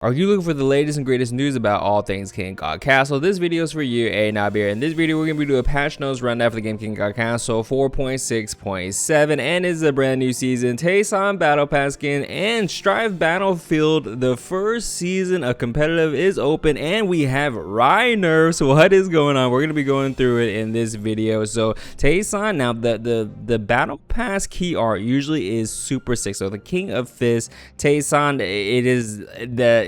Are you looking for the latest and greatest news about all things King God Castle? This video is for you, A Nabir. In this video, we're going to be doing a patch notes rundown for the game King God Castle 4.6.7, and is a brand new season, TAESAN Battle Pass skin, and Strife Battlefield. The first season of competitive is open, and we have Rye nerfs. What is going on? We're going to be going through it in this video. So TAESAN, now the Battle Pass key art usually is super sick. So the King of Fists, TAESAN, it is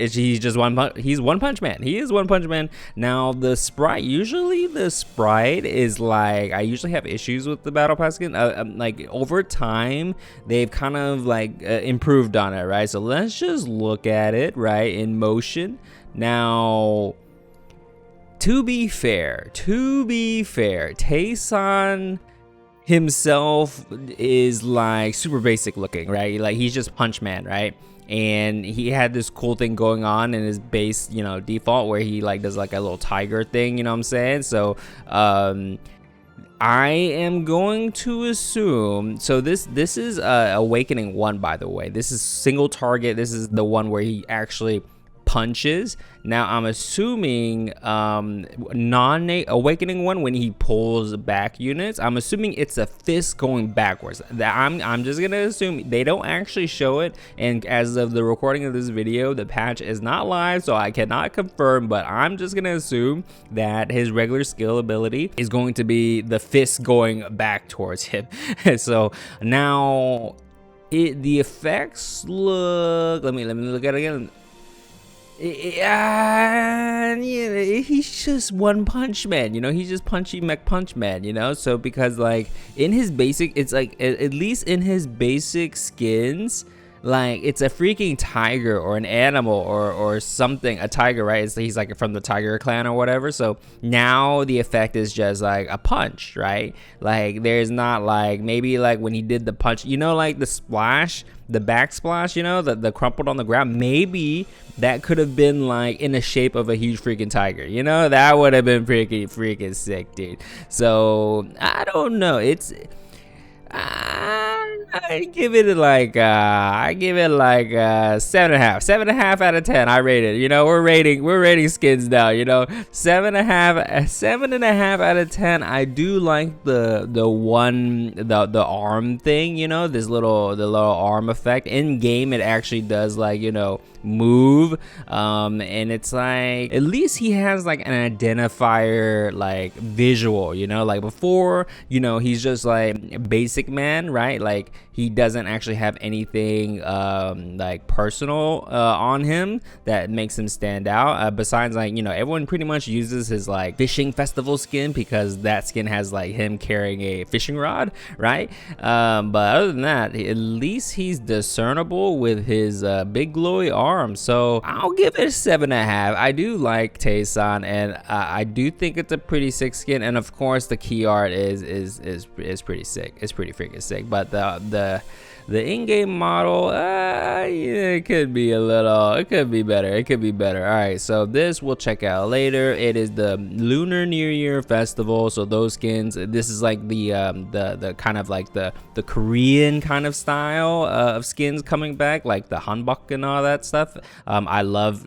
he's just he's one punch man. He is one punch man. Now the sprite, usually the sprite is like, I usually have issues with the battle pass skin. Like over time they've kind of like improved on it, right? So let's just look at it right in motion. Now to be fair, TAESAN himself is like super basic looking, right? Like he's just punch man, right? And he had this cool thing going on in his base, you know, default, where he like does like a little tiger thing, you know what I'm saying? So I am going to assume, so this is Awakening 1, by the way. This is single target. This is the one where he actually punches. Now I'm assuming non-Awakening 1, when he pulls back units, I'm assuming it's a fist going backwards. I'm just gonna assume. They don't actually show it, and as of the recording of this video, the patch is not live, so I cannot confirm, but I'm just gonna assume that his regular skill ability is going to be the fist going back towards him. So now the effects look, let me look at it again. Yeah, he's just one punch man, you know. He's just punchy punch man, you know. So because like in his basic, it's like at least in his basic skins, like it's a freaking tiger or an animal or something, a tiger, right? He's like from the tiger clan or whatever. So now the effect is just like a punch, right? Like there's not like, maybe like when he did the punch, you know, like the splash, the backsplash, you know, the crumpled on the ground, maybe that could have been like in the shape of a huge freaking tiger, you know. That would have been freaking sick, dude. So I don't know, it's I give it like 7.5 out of 10. I rate it. You know, we're rating skins now. You know, 7.5 out of 10. I do like the arm thing. You know, the little arm effect in game. It actually does, like, you know, move, and it's like at least he has like an identifier, like visual, you know. Like before, you know, he's just like basic man, right? Like he doesn't actually have anything like personal on him that makes him stand out, besides, like, you know, everyone pretty much uses his like fishing festival skin, because that skin has like him carrying a fishing rod, right? But other than that, at least he's discernible with his big glowy arm. So I'll give it a 7.5. I do like TAESAN, and I do think it's a pretty sick skin, and of course the key art is pretty sick. It's pretty freaking sick. But the in-game model, yeah, it could be better. It could be better. All right, so this we'll check out later. It is the Lunar New Year Festival. So those skins, this is like the kind of like the Korean kind of style of skins coming back, like the hanbok and all that stuff. I love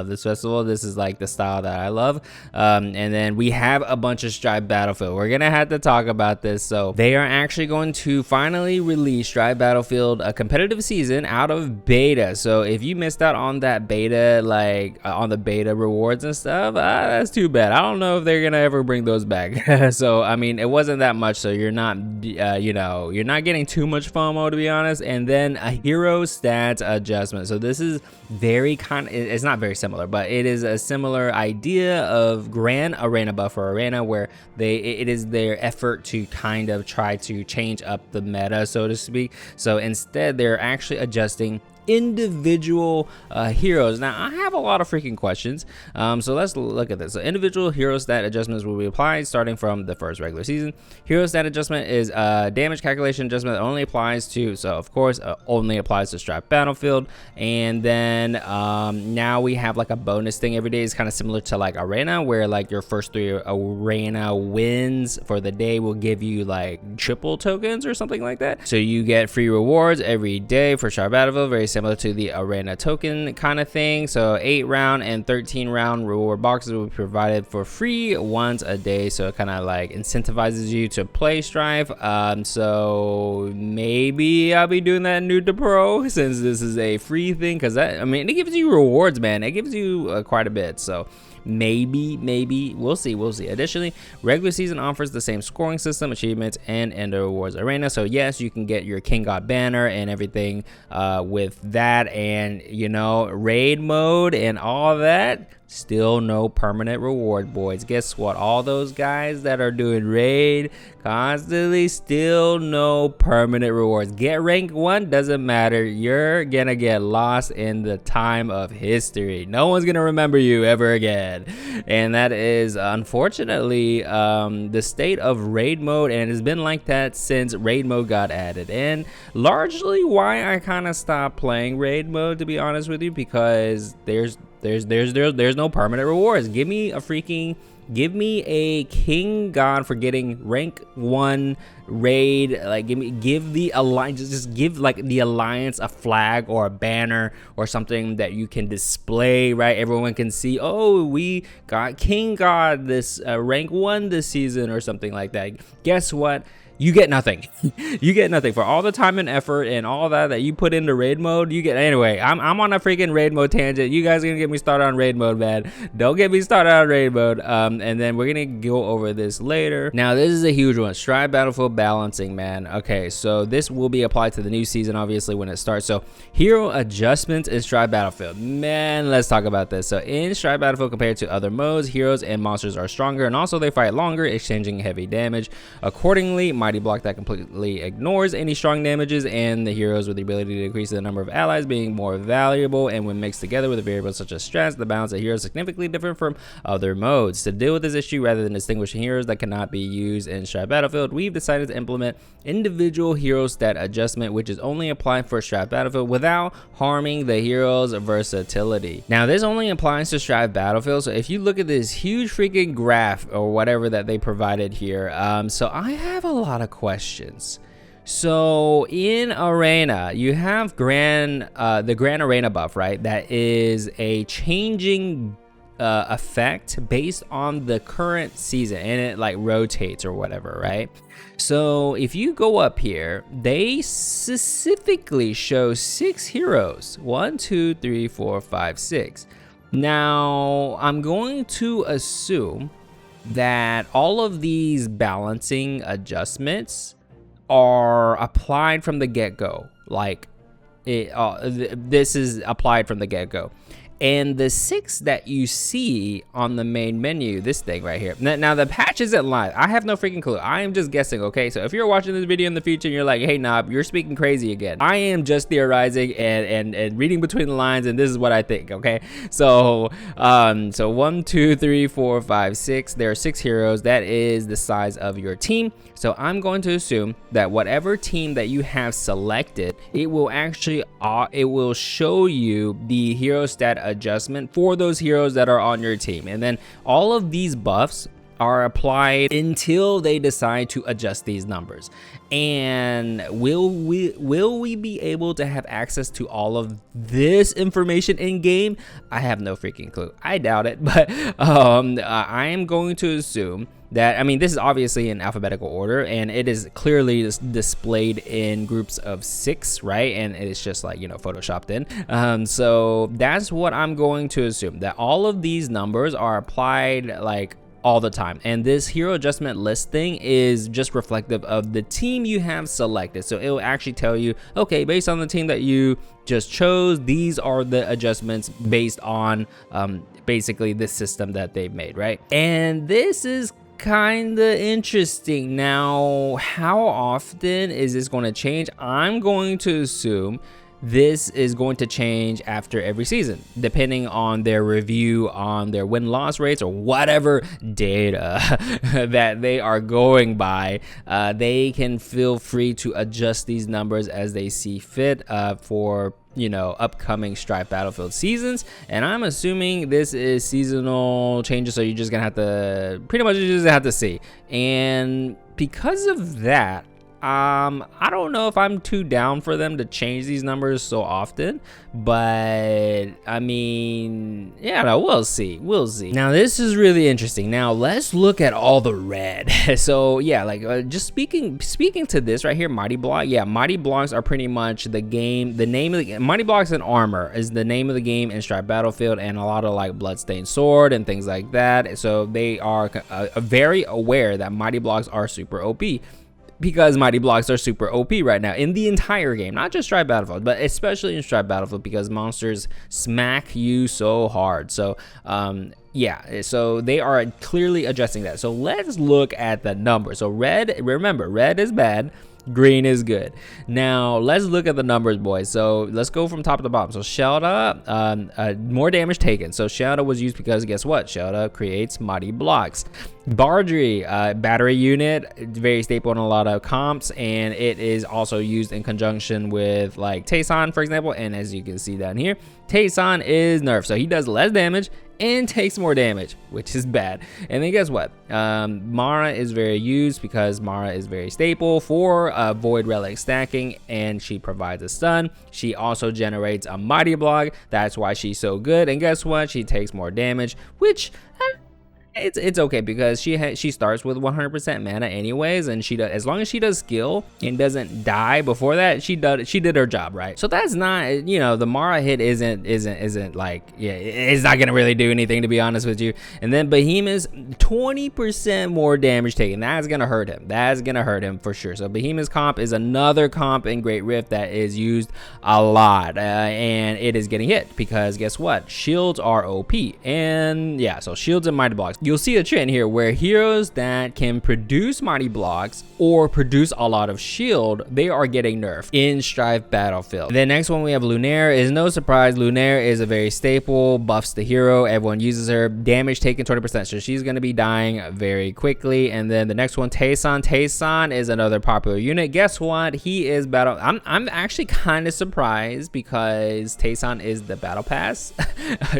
this festival. This is like the style that I love. And then we have a bunch of Strife Battlefield. We're gonna have to talk about this. So they are actually going to finally release Strife Battlefield, a competitive season, out of beta. So if you missed out on that beta, like on the beta rewards and stuff, that's too bad. I don't know if they're gonna ever bring those back. So I mean, it wasn't that much, so you're not you know, you're not getting too much FOMO, to be honest. And then a hero stats adjustment. So this is very it's not very similar, but it is a similar idea of Grand Arena buff for Arena, where it is their effort to kind of try to change up the meta, so to speak. So instead, they're actually adjusting individual heroes. Now I have a lot of freaking questions, so let's look at this. So individual hero stat adjustments will be applied starting from the first regular season. Hero stat adjustment is damage calculation adjustment that only applies to, so of course only applies to Strife Battlefield. And then now we have like a bonus thing every day. It's kind of similar to like Arena, where like your first 3 Arena wins for the day will give you like triple tokens or something like that. So you get free rewards every day for Strife Battlefield, very similar to the arena token kind of thing. So 8-round and 13-round reward boxes will be provided for free once a day, so it kind of like incentivizes you to play Strife. So maybe I'll be doing that new to pro since this is a free thing, because that, I mean, it gives you rewards, man. It gives you quite a bit. So maybe we'll see. Additionally, regular season offers the same scoring system, achievements, and ender rewards arena. So yes, you can get your King God banner and everything with that, and you know, raid mode and all that. Still no permanent reward, boys. Guess what? All those guys that are doing raid constantly, still no permanent rewards. Get rank 1, doesn't matter. You're gonna get lost in the time of history. No one's gonna remember you ever again. And that is unfortunately the state of raid mode, and it's been like that since raid mode got added, and largely why I kind of stopped playing raid mode, to be honest with you, because there's no permanent rewards. Give me a King God for getting rank 1 raid. Like give the alliance, just give like the alliance a flag or a banner or something that you can display, right? Everyone can see, oh, we got King God this rank 1 this season or something like that. Guess what? You get nothing. You get nothing for all the time and effort and all that you put into raid mode. You get, anyway, I'm on a freaking raid mode tangent. You guys are gonna get me started on raid mode, man. Don't get me started on raid mode. And then we're gonna go over this later. Now this is a huge one. Strife Battlefield balancing, man. Okay, so this will be applied to the new season, obviously, when it starts. So hero adjustments in Strife Battlefield, man, let's talk about this. So in Strife Battlefield, compared to other modes, heroes and monsters are stronger, and also they fight longer, exchanging heavy damage. Accordingly, Mighty Block that completely ignores any strong damages, and the heroes with the ability to increase the number of allies being more valuable, and when mixed together with a variable such as strats, the balance of heroes is significantly different from other modes. To deal with this issue, rather than distinguishing heroes that cannot be used in Strife Battlefield, we've decided to implement individual hero stat adjustment, which is only applied for Strife Battlefield without harming the hero's versatility. Now this only applies to Strife Battlefield, so if you look at this huge freaking graph or whatever that they provided here, so I have a lot of questions. So in arena, you have the grand arena buff, right? That is a changing effect based on the current season, and it like rotates or whatever, right? So if you go up here, they specifically show 6 heroes. 1, 2, 3, 4, 5, 6. Now I'm going to assume that all of these balancing adjustments are applied from the get-go. Like this is applied from the get-go. And the 6 that you see on the main menu, this thing right here. Now the patch isn't live. I have no freaking clue. I am just guessing, okay? So if you're watching this video in the future and you're like, hey Knob, you're speaking crazy again. I am just theorizing and reading between the lines, and this is what I think, okay? So 1, 2, 3, 4, 5, 6. There are 6 heroes. That is the size of your team. So I'm going to assume that whatever team that you have selected, it will actually it will show you the hero stat adjustment for those heroes that are on your team, and then all of these buffs are applied until they decide to adjust these numbers. And will we be able to have access to all of this information in game? I have no freaking clue. I doubt it, but I am going to assume that, I mean, this is obviously in alphabetical order, and it is clearly displayed in groups of 6, right? And it's just like, you know, photoshopped in. So that's what I'm going to assume, that all of these numbers are applied like all the time, and this hero adjustment list thing is just reflective of the team you have selected. So it will actually tell you, okay, based on the team that you just chose, these are the adjustments based on basically this system that they've made, right? And this is kind of interesting. Now, how often is this going to change? I'm going to assume this is going to change after every season, depending on their review on their win-loss rates or whatever data that they are going by. They can feel free to adjust these numbers as they see fit for, you know, upcoming Strife Battlefield seasons. And I'm assuming this is seasonal changes, so you're just gonna have to pretty much just have to see. And because of that, I don't know if I'm too down for them to change these numbers so often, but I mean, yeah, no, we'll see. Now this is really interesting. Now let's look at all the red. So yeah, like just speaking to this right here, Mighty Block. Yeah, Mighty Blocks are pretty much the game. The name of the Mighty Blocks and Armor is the name of the game in Strife Battlefield, and a lot of like Bloodstained Sword and things like that. So they are very aware that Mighty Blocks are super OP. Because Mighty Blocks are super OP right now in the entire game, not just Strife Battlefield, but especially in Strife Battlefield, because monsters smack you so hard. So yeah, so they are clearly adjusting that. So let's look at the numbers. So red, remember, red is bad, green is good. Now let's look at the numbers, boys. So let's go from top to bottom. So Shelda, more damage taken. So Shelda was used because guess what? Shelda creates Mighty Blocks. Bardry, battery unit, very staple in a lot of comps, and it is also used in conjunction with like TAESAN, for example. And as you can see down here, TAESAN is nerfed, so he does less damage and takes more damage, which is bad. And then guess what? Mara is very used because Mara is very staple for Void Relic stacking, and she provides a stun. She also generates a Mighty Block. That's why she's so good. And guess what? She takes more damage, which it's okay because she starts with 100% mana anyways, and she does, as long as she does skill and doesn't die before that, she did her job, right? So that's not, you know, the Mara hit isn't like, yeah, it's not gonna really do anything, to be honest with you. And then Behemoth's 20% more damage taken. That's gonna hurt him for sure. So Behemoth's comp is another comp in Great Rift that is used a lot, and it is getting hit because guess what? Shields are OP, and yeah, so shields and Mighty Blocks. You'll see a trend here where heroes that can produce Mighty Blocks or produce a lot of shield, they are getting nerfed in Strife Battlefield. The next one we have Lunar. Is no surprise, Lunar is a very staple, buffs the hero, everyone uses her. Damage taken 20%, so she's going to be dying very quickly. And then the next one, Teson. Teson is another popular unit. Guess what? He is battle. I'm actually kind of surprised because Teson is the battle pass.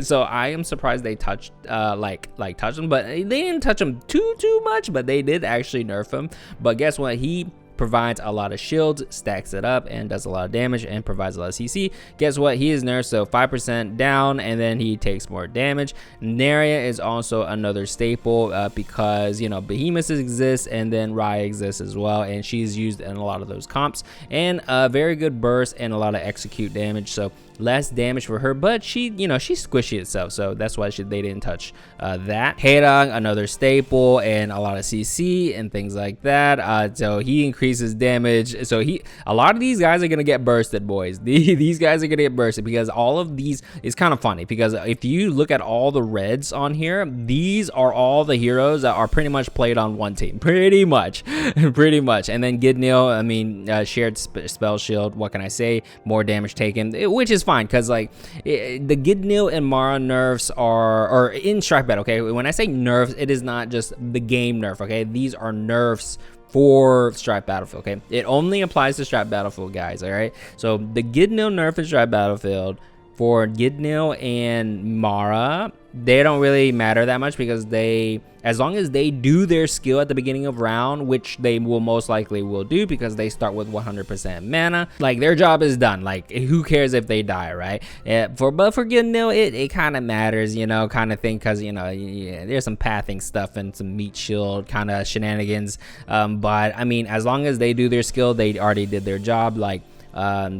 So I am surprised they touched touched him, but they didn't touch him too much, but they did actually nerf him. But guess what? He provides a lot of shields, stacks it up, and does a lot of damage and provides a lot of CC. Guess what? He is nerfed, so 5% down, and then he takes more damage. Naria is also another staple because, you know, Behemoth exists, and then Raya exists as well, and she's used in a lot of those comps, and a very good burst and a lot of execute damage. So less damage for her, but she, you know, she's squishy itself, so that's why they didn't touch that. Heirang, another staple, and a lot of CC and things like that. So he increases damage. So a lot of these guys are gonna get bursted, boys. These guys are gonna get bursted because all of these is kind of funny because if you look at all the reds on here, these are all the heroes that are pretty much played on one team, pretty much. And then Gidnil, I mean, shared spell shield. What can I say? More damage taken, which is fine because like the Gidnil and Mara nerfs are in Strife Battle. Okay, when I say nerfs, it is not just the game nerf. Okay, these are nerfs for Strife Battlefield. Okay, it only applies to Strife Battlefield, guys. All right, so the Gidnil nerf in Strife Battlefield for Gidnil and Mara, they don't really matter that much because they, as long as they do their skill at the beginning of round, which they will most likely will do because they start with 100% mana, like their job is done. Like who cares if they die, right? But for Gidnil, it kind of matters, you know, kind of thing, because you know, yeah, there's some pathing stuff and some meat shield kind of shenanigans. But I mean, as long as they do their skill, they already did their job. Like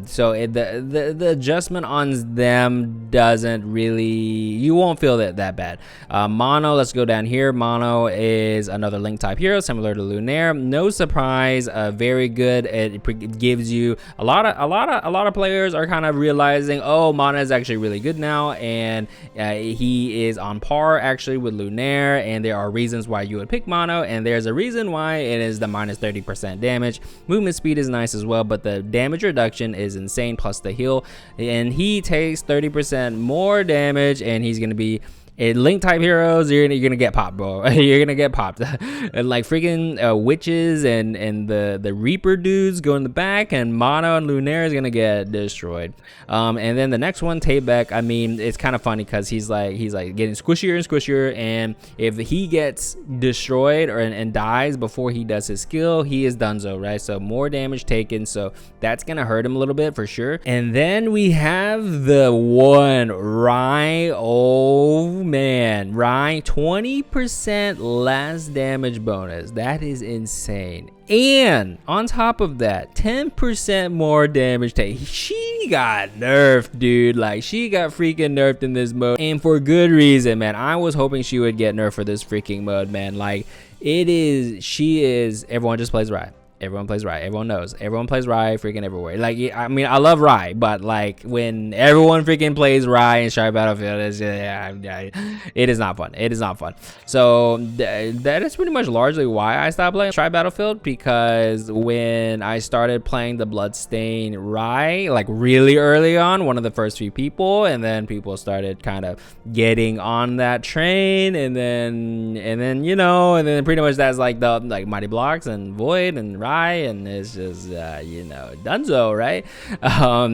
so the adjustment on them doesn't really, you won't feel that bad. Mono, let's go down here. Mono is another link type hero similar to Lunar. No surprise, very good. It gives you a lot of players are kind of realizing, oh, Mono is actually really good now, and he is on par actually with Lunar, and there are reasons why you would pick Mono, and there's a reason why it is the minus 30% damage. Movement speed is nice as well, but the damage reduction is insane, plus the heal, and he takes 30% more damage, and he's gonna be Link type heroes, you're gonna get popped, bro. You're gonna get popped. And like freaking witches and the Reaper dudes go in the back, and Mono and Lunar is gonna get destroyed. And then the next one, Taybeck, I mean, it's kind of funny because he's like getting squishier and squishier, and if he gets destroyed and dies before he does his skill, he is donezo, right? So more damage taken, so that's gonna hurt him a little bit for sure. And then we have the one Rai. Oh man, Rai, 20% less damage bonus. That is insane. And on top of that, 10% more damage take. She got nerfed, dude. Like, she got freaking nerfed in this mode, and for good reason, man. I was hoping she would get nerfed for this freaking mode, man. Like, she is, everyone just plays Rai. Everyone plays Rai. Everyone knows. Everyone plays Rai freaking everywhere. Like, I mean, I love Rai, but like when everyone freaking plays Rai in Strife Battlefield, it is not fun. It is not fun. So that is pretty much largely why I stopped playing Strife Battlefield, because when I started playing the Bloodstained Rai, like really early on, one of the first few people, and then people started kind of getting on that train, and then you know, and then pretty much that's like the Mighty Blocks and Void and Rai, and it's just you know, donezo, right?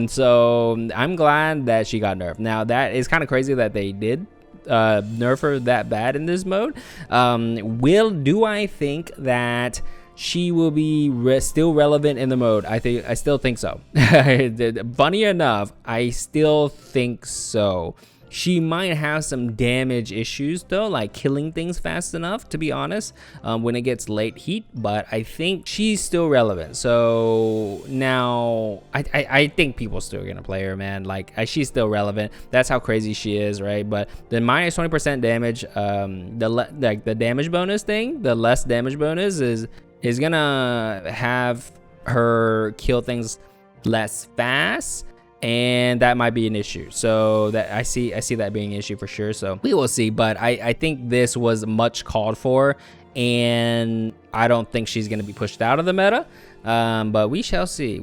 So I'm glad that she got nerfed. Now that is kind of crazy that they did nerf her that bad in this mode. Do I think that she will be still relevant in the mode? I still think so. Funny enough, I still think so. She might have some damage issues though, like killing things fast enough, to be honest, when it gets late heat, but I think she's still relevant. So now I think people still gonna play her, man. Like, she's still relevant. That's how crazy she is, right? But the minus 20% damage, the damage bonus thing, the less damage bonus is gonna have her kill things less fast, and that might be an issue. So that I see that being an issue for sure. So we will see, but I think this was much called for, and I don't think she's going to be pushed out of the meta, but we shall see.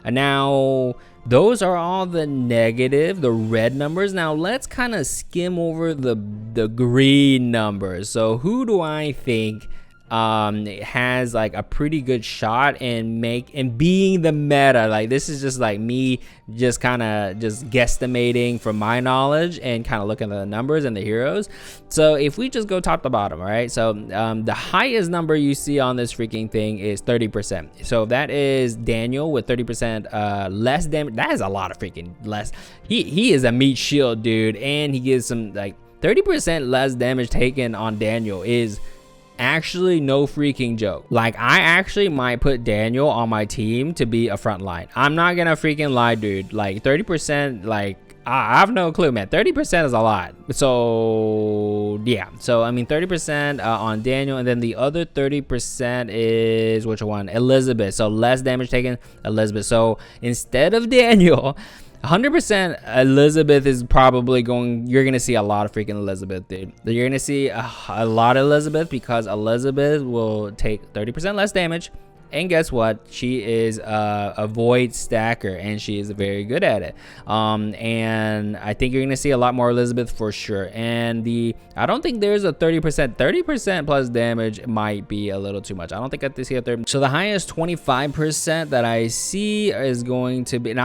And now those are all the red numbers. Now let's kind of skim over the green numbers. So who do I think has like a pretty good shot and being the meta? Like, this is just like me just kind of just guesstimating from my knowledge and kind of looking at the numbers and the heroes. So if we just go top to bottom, all right, so the highest number you see on this freaking thing is 30%. So that is Daniel with 30% less damage. That is a lot of freaking less. He is a meat shield, dude, and he gives some like 30% less damage taken on Daniel is actually no freaking joke. Like, I actually might put Daniel on my team to be a front line. I'm not gonna freaking lie, dude. Like 30%, like I have no clue, man. 30% is a lot. So yeah, so I mean 30% on Daniel, and then the other 30% is which one? Elizabeth. So less damage taken, Elizabeth. So instead of Daniel, 100% Elizabeth is probably you're gonna see a lot of freaking Elizabeth, dude. You're gonna see a lot of Elizabeth, because Elizabeth will take 30% less damage, and guess what? She is a void stacker, and she is very good at it. And I think you're gonna see a lot more Elizabeth for sure. And I don't think there's a 30% plus damage might be a little too much. I don't think I have to see a 30. So the highest 25% that I see is going to be, and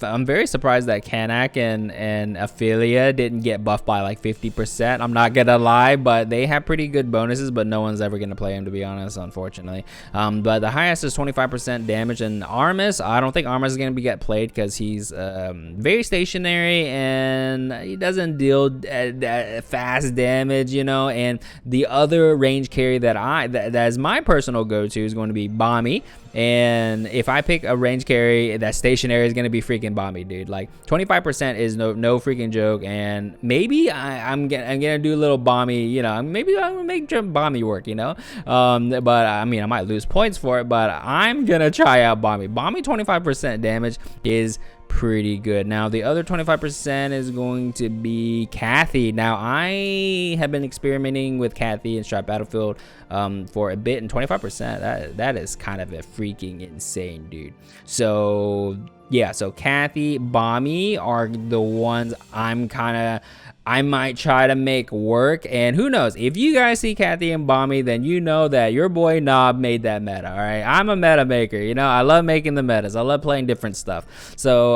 I'm very surprised that Kanak and Ophelia didn't get buffed by like 50%. I'm not gonna lie, but they have pretty good bonuses, but no one's ever gonna play him, to be honest, unfortunately. But the highest is 25% damage, and Armis, I don't think Armis is going to get played because he's very stationary and he doesn't deal fast damage, you know. And the other range carry that is my personal go-to is going to be Bommy. And if I pick a range carry that's stationary, is going to be freaking Bomby, dude. Like 25% is no freaking joke. And maybe I'm gonna do a little Bomby, you know, maybe I'm gonna make Bomby work, you know. But I mean, I might lose points for it, but I'm gonna try out Bomby. Bomby 25% damage is pretty good. Now the other 25% is going to be Kathy. Now I have been experimenting with Kathy in Strife Battlefield for a bit, and 25%, that is kind of a freaking insane, dude. So yeah, so Kathy, Bommy are the ones I might try to make work. And who knows, if you guys see Kathy and Bommy, then you know that your boy Knob made that meta. All right, I'm a meta maker. You know, I love making the metas. I love playing different stuff. So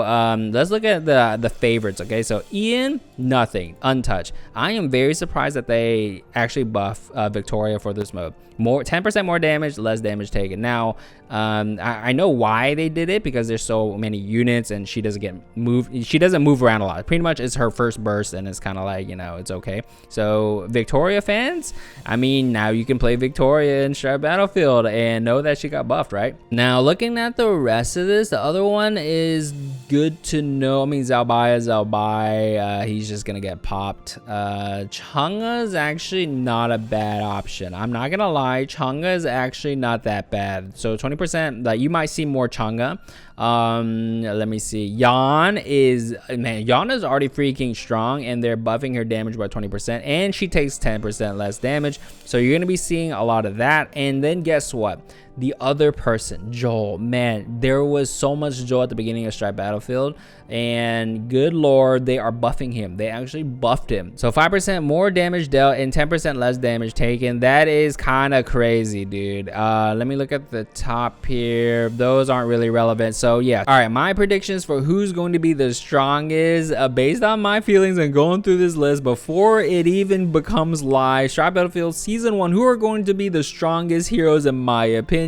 let's look at the favorites. Okay, so Ian, nothing, untouched. I am very surprised that they actually buff Victoria for this mode. 10% more damage, less damage taken. Now I know why they did it, because there's so many units and she doesn't get moved. She doesn't move around a lot. Pretty much it's her first burst, and it's kind of like, you know, it's okay. So Victoria fans, I mean, now you can play Victoria in Strife Battlefield and know that she got buffed, right? Now looking at the rest of this, the other one is good to know. I mean, Zalbai, he's just gonna get popped. Chunga's actually not a bad option. I'm not gonna lie, Chunga is actually not that bad. So 20%, like, you might see more Chunga. Let me see. Yan is already freaking strong, and they're buffing her damage by 20%, and she takes 10% less damage. So you're gonna be seeing a lot of that. And then guess what? The other person, Joel, man, there was so much Joel at the beginning of Strife Battlefield, and good lord, they are buffing him. They actually buffed him. So 5% more damage dealt and 10% less damage taken. That is kind of crazy, dude. Let me look at the top here. Those aren't really relevant. So yeah, all right, my predictions for who's going to be the strongest, based on my feelings and going through this list before it even becomes live. Strife Battlefield Season 1, who are going to be the strongest heroes in my opinion.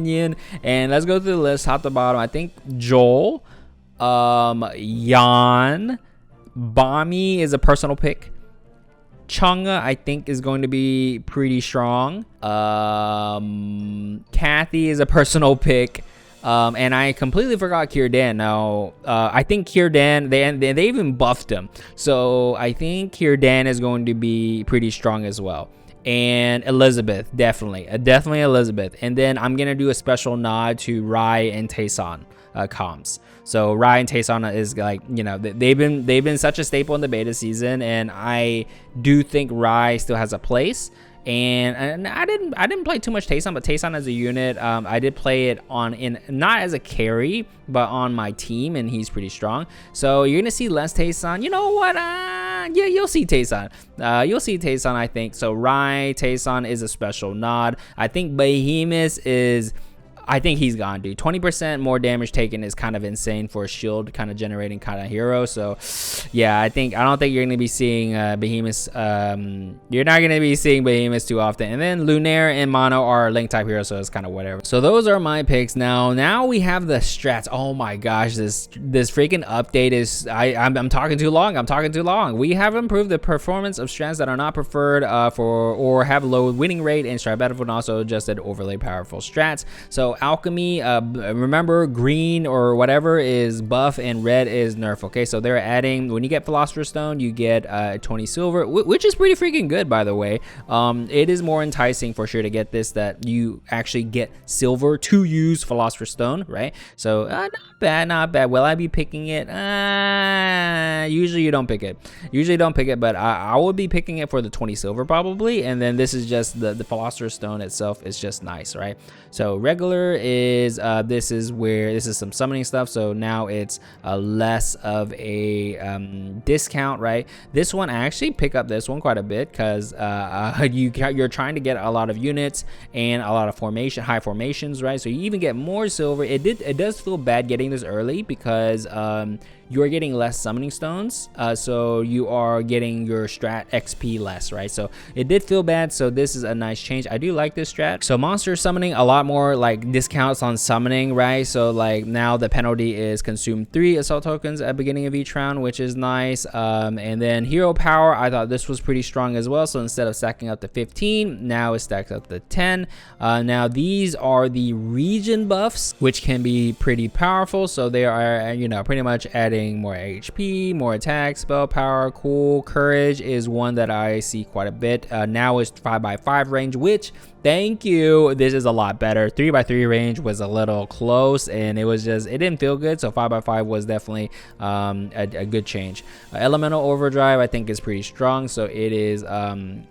And let's go through the list top to bottom. I think Joel, Yan, Bommy is a personal pick. Chunga, I think, is going to be pretty strong. Kathy is a personal pick. And I completely forgot Kierdan. Now, I think Kierdan, they even buffed him. So I think Kierdan is going to be pretty strong as well. And Elizabeth, definitely Elizabeth. And then I'm gonna do a special nod to Rai and TAESAN comms. So Rai and TAESAN is, like, you know, they've been such a staple in the beta season, and I do think Rai still has a place. And I didn't play too much TAESAN, but TAESAN as a unit, I did play it not as a carry, but on my team, and he's pretty strong. So you're gonna see less TAESAN. You know what? Yeah, you'll see TAESAN. You'll see TAESAN, I think. So Rai, TAESAN is a special nod. I think Behemoth is, I think he's gone, dude. 20% more damage taken is kind of insane for a shield kind of generating kind of hero. So yeah, I don't think you're gonna be seeing Behemoth. You're not gonna be seeing Behemoth too often. And then Lunar and Mono are link type heroes, so it's kind of whatever. So those are my picks. Now we have the strats. Oh my gosh, this freaking update is, I'm talking too long. We have improved the performance of strats that are not preferred or have low winning rate in Strife Battlefield, and also adjusted overlay powerful strats. So alchemy, remember, green or whatever is buff and red is nerf. Okay, so they're adding, when you get philosopher's stone, you get 20 silver, which is pretty freaking good, by the way. It is more enticing for sure to get this, that you actually get silver to use philosopher's stone, right? So not bad. Will I be picking it? Usually you don't pick it. But I would be picking it for the 20 silver probably. And then this is just the philosopher's stone itself is just nice, right? So regular is this is some summoning stuff. So now it's less of a discount, right? This one, I actually pick up this one quite a bit, because you're trying to get a lot of units and a lot of high formations, right? So you even get more silver. It does feel bad getting this early, because you're getting less summoning stones, so you are getting your strat XP less, right? So it did feel bad, so this is a nice change. I do like this strat. So monster summoning, a lot more like discounts on summoning, right? So like now the penalty is consume 3 assault tokens at the beginning of each round, which is nice. And then hero power, I thought this was pretty strong as well. So instead of stacking up to 15, now it stacks up to 10. Now these are the region buffs, which can be pretty powerful. So they are, you know, pretty much adding getting more HP, more attack, spell power. Cool. Courage is one that I see quite a bit. Now it's 5x5 range, which, thank you, this is a lot better. 3x3 range was a little close, and it didn't feel good. So 5x5 was definitely a good change. Elemental overdrive, I think, is pretty strong, so it is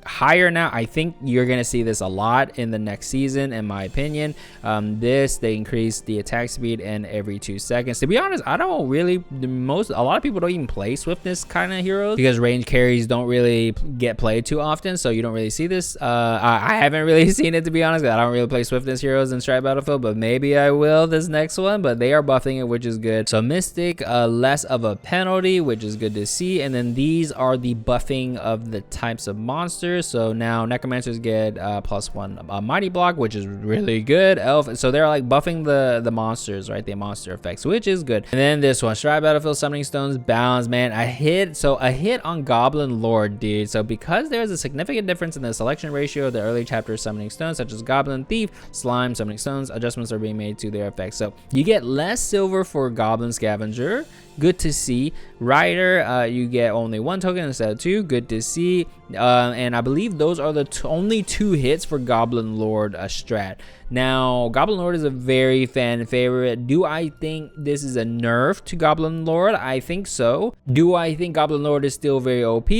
higher now. I think you're gonna see this a lot in the next season, in my opinion. They increase the attack speed in every 2 seconds. To be honest, I don't really, a lot of people don't even play swiftness kind of heroes because range carries don't really get played too often, so you don't really see this. I haven't really seen it, to be honest. I don't really play swiftness heroes in Strife Battlefield, but maybe I will this next one. But they are buffing it, which is good. So Mystic, less of a penalty, which is good to see. And then these are the buffing of the types of monsters. So now Necromancers get +1 Mighty Block, which is really good. Elf, so they're like buffing the monsters, right? The monster effects, which is good. And then this one, Strife Battlefield Summoning Stones balance, man. A hit on Goblin Lord, dude. So because there's a significant difference in the selection ratio of the early chapter summoning stones, such as Goblin, Thief, Slime, Summoning Stones, adjustments are being made to their effects. So you get less silver for Goblin Scavenger. Good to see. Rider, you get only 1 token instead of 2. Good to see. And I believe those are the only 2 hits for Goblin Lord strat. Now, Goblin Lord is a very fan favorite. Do I think this is a nerf to Goblin Lord? I think so. Do I think Goblin Lord is still very OP?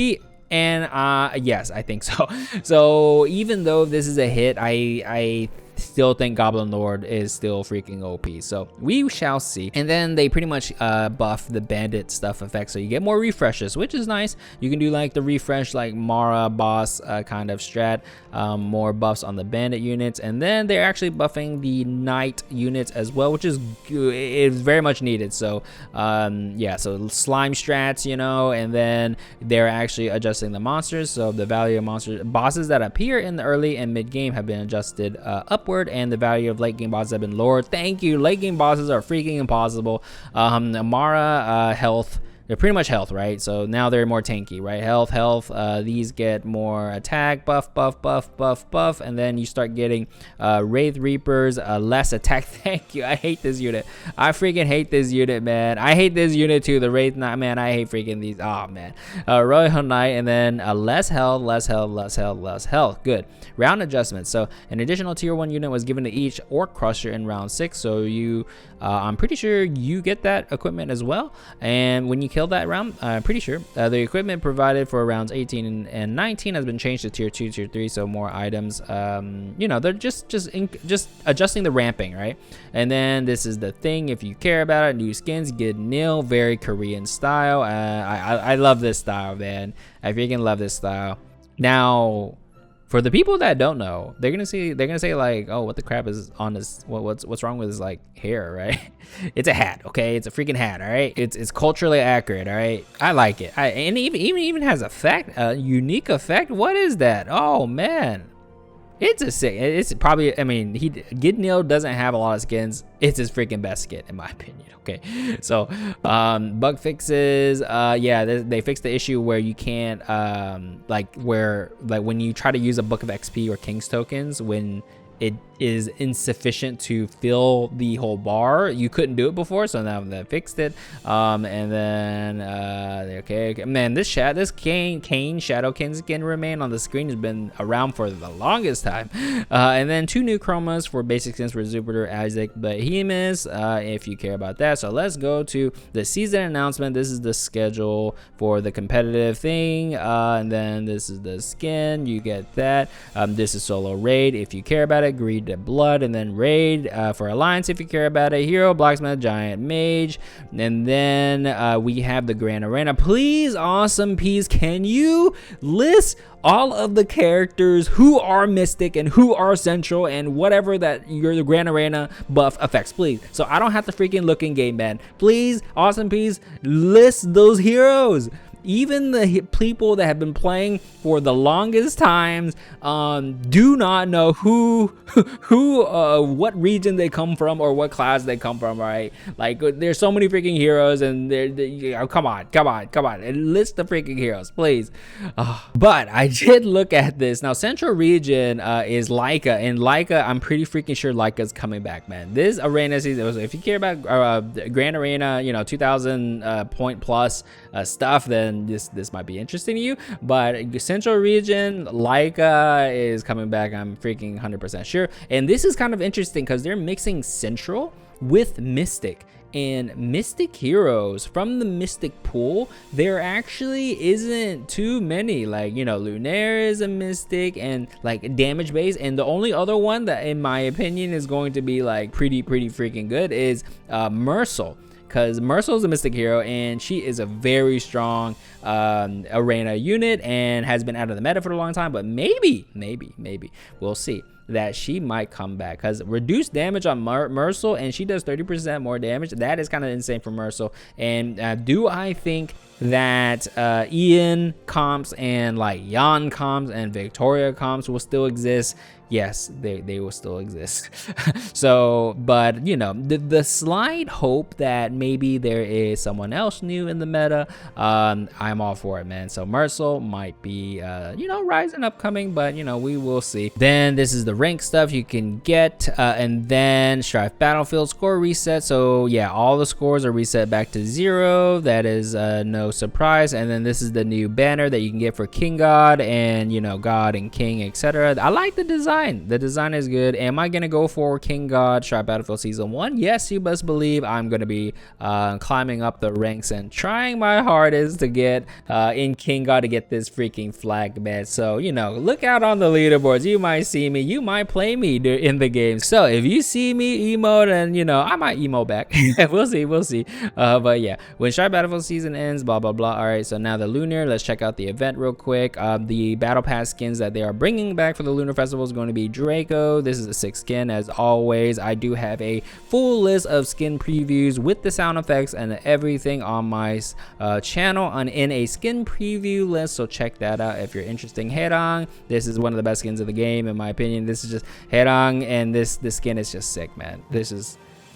And yes, I think so. So even though this is a hit, I still think Goblin Lord is still freaking OP. So we shall see. And then they pretty much buff the bandit stuff effect, so you get more refreshes, which is nice. You can do like the refresh like Mara boss kind of strat, more buffs on the bandit units. And then they're actually buffing the knight units as well, which is very much needed. So yeah, so slime strats, you know. And then they're actually adjusting the monsters, so the value of bosses that appear in the early and mid game have been adjusted upward, and the value of late game bosses have been lowered. Thank you. Late game bosses are freaking impossible. Amara, health, they're pretty much health, right? So now they're more tanky, right? Health. These get more attack, buff, and then you start getting Wraith Reapers, less attack. Thank you. I hate this unit. I freaking hate this unit, man. I hate this unit too. The Wraith Knight, man. I hate freaking these. Oh man. Royal Knight, and then less health. Good. Round adjustments. So an additional tier 1 unit was given to each Orc Crusher in round 6. So you, I'm pretty sure you get that equipment as well. And when you kill that round, I'm pretty sure the equipment provided for rounds 18 and 19 has been changed to tier 2, tier 3, so more items. You know, they're just adjusting the ramping, right? And then this is the thing, if you care about it, new skins, get nil, very Korean style. I love this style, man. I freaking love this style. Now, for the people that don't know, they're gonna say like, oh, what the crap is on this? What's wrong with his like hair, right? It's a hat, okay? It's a freaking hat, all right? It's culturally accurate, all right? I like it. And even has a unique effect. What is that? Oh man, it's a sick. It's probably, I mean, Gidnil doesn't have a lot of skins. It's his freaking best skin, in my opinion. Okay, so bug fixes. Yeah, they fixed the issue where you can't like when you try to use a Book of XP or King's tokens, when it is insufficient to fill the whole bar, you couldn't do it before, so now they fixed it. And then okay, man, this Kane Shadowkin skin remain on the screen has been around for the longest time. And then 2 new chromas for basic skins for Jupiter, Isaac, Behemoth, if you care about that. So let's go to the season announcement. This is the schedule for the competitive thing, and then this is the skin, you get that. This is solo raid if you care about it, Greed to Blood, and then raid for Alliance if you care about it, Hero, Blacksmith, Giant, Mage. And then we have the Grand Arena. Please, AWESOMEPIECE, can you list all of the characters who are Mystic and who are Central and whatever that your Grand Arena buff affects, please, so I don't have to freaking look in game, man. Please, AWESOMEPIECE, list those heroes. even the people that have been playing for the longest times do not know what region they come from or what class they come from, right? Like, there's so many freaking heroes, and come on, and list the freaking heroes, please. But I did look at this. Now, Central Region is Leica, and Leica, I'm pretty freaking sure Leica's coming back, man. This arena season, if you care about Grand Arena, 2,000 point plus stuff, then this might be interesting to you. But Central Region, Leica is coming back, I'm freaking 100% sure. And this is kind of interesting because they're mixing Central with Mystic. And Mystic heroes from the Mystic pool, there actually isn't too many. Like, Lunar is a Mystic and like damage base, and the only other one that in my opinion is going to be like pretty freaking good is Mercil. Because Mercil is a Mystic hero, and she is a very strong arena unit and has been out of the meta for a long time. But maybe we'll see that she might come back, because reduced damage on Mercil, and she does 30% more damage. That is kind of insane for Mercil. And do I think that Ian comps and like Jan comps and Victoria comps will still exist? Yes, they will still exist. So, but the slight hope that maybe there is someone else new in the meta, I'm all for it, man. So Mercil might be rising upcoming, but we will see. Then this is the rank stuff you can get, and then Strife Battlefield score reset. So yeah, all the scores are reset back to 0. That is no surprise. And then this is the new banner that you can get for King God and God and King, etc. I like the design. The design is good. Am I gonna go for King God Strife Battlefield Season 1? Yes, you best believe I'm gonna be climbing up the ranks and trying my hardest to get in King God to get this freaking flag badge. So look out on the leaderboards. You might see me, you might play me in the game. So if you see me emote, and I might emote back. we'll see. But yeah, when Strife Battlefield season ends, blah blah blah. All right, so now the Lunar, let's check out the event real quick. The battle pass skins that they are bringing back for the Lunar Festival is going to be Draco. This is a 6 skin. As always, I do have a full list of skin previews with the sound effects and everything on my channel in a skin preview list, so check that out if you're interested. Herang, this is one of the best skins of the game in my opinion. This is just Herang, and this skin is just sick, man.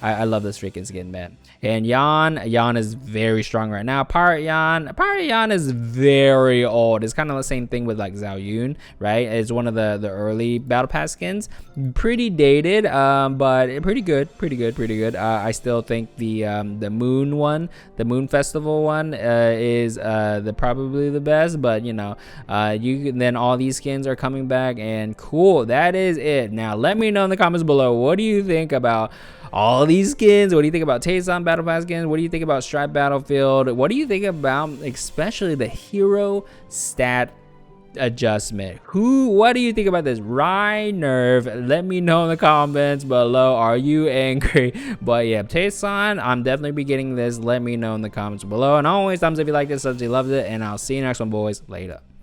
I love this freaking skin, man. And Jan is very strong right now. Pirate Jan is very old. It's kind of the same thing with like Zhao Yun, right? It's one of the early battle pass skins. Pretty dated, but pretty good. I still think the Moon one, the Moon Festival one, is probably the best. But then all these skins are coming back, and cool. That is it. Now let me know in the comments below, what do you think about all these skins? What do you think about TAESAN Battle Pass skins? What do you think about Strife Battlefield? What do you think about especially the hero stat adjustment? What do you think about this Rye nerf? Let me know in the comments below. Are you angry? But yeah, TAESAN, I'm definitely be getting this. Let me know in the comments below. And always thumbs up if you like this, subs if you loved it, and I'll see you next one, boys. Later.